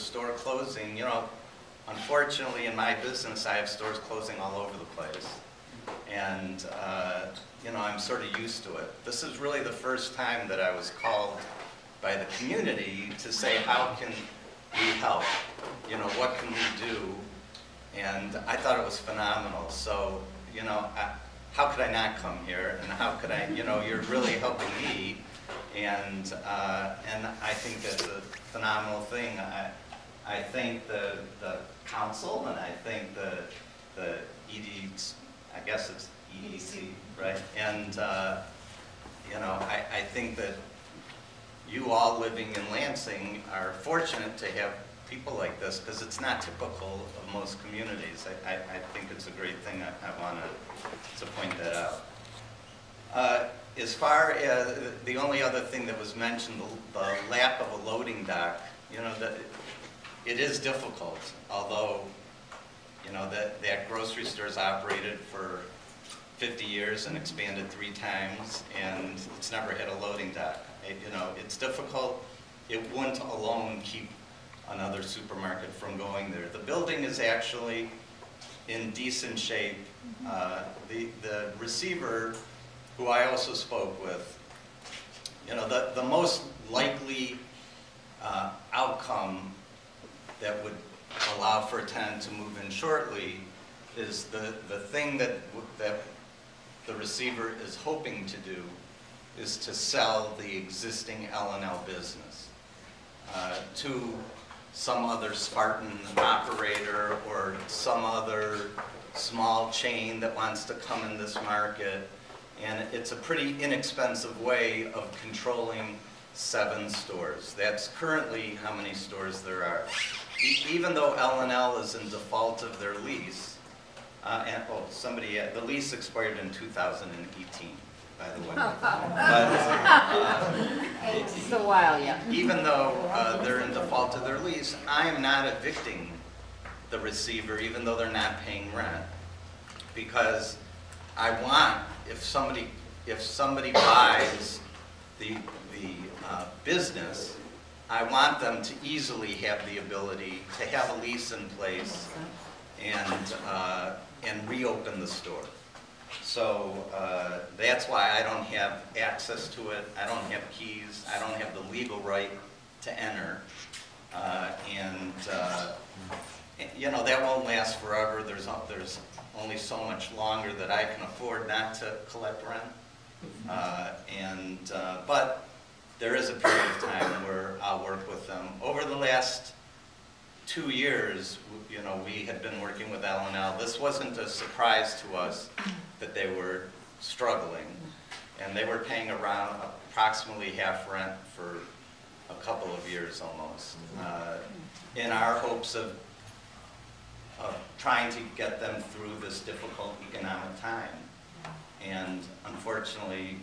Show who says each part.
Speaker 1: store closing, unfortunately in my business I have stores closing all over the place. And, I'm sort of used to it. This is really the first time that I was called by the community to say, how can we help? What can we do? And I thought it was phenomenal. So, how could I not come here? And how could I, you're really helping me. And I think that's a phenomenal thing. I think the council, and I think the ED, I guess it's EDC, right? And I think that you all living in Lansing are fortunate to have people like this, because it's not typical of most communities. I think it's a great thing. I want to point that out. As far as the only other thing that was mentioned, the lack of a loading dock, it is difficult, although, that grocery store's operated for 50 years and expanded 3 times, and it's never had a loading dock. It's difficult. It wouldn't alone keep another supermarket from going there. The building is actually in decent shape. The receiver, who I also spoke with, the most likely outcome that would allow for a tenant to move in shortly is the thing that the receiver is hoping to do is to sell the existing L&L business to some other Spartan operator or some other small chain that wants to come in this market. And it's a pretty inexpensive way of controlling 7 stores. That's currently how many stores there are. Even though L&L is in default of their lease, the lease expired in 2018, by the way.
Speaker 2: It's a while, yeah.
Speaker 1: Even though they're in default of their lease, I am not evicting the receiver, even though they're not paying rent, because I want, if somebody buys the business, I want them to easily have the ability to have a lease in place and reopen the store. So that's why I don't have access to it. I don't have keys. I don't have the legal right to enter. That won't last forever. There's only so much longer that I can afford not to collect rent. But there is a period of time where I'll work with them. Over the last 2 years, we had been working with L&L. This wasn't a surprise to us that they were struggling, and they were paying around approximately half rent for a couple of years almost, in our hopes of trying to get them through this difficult economic time. And unfortunately,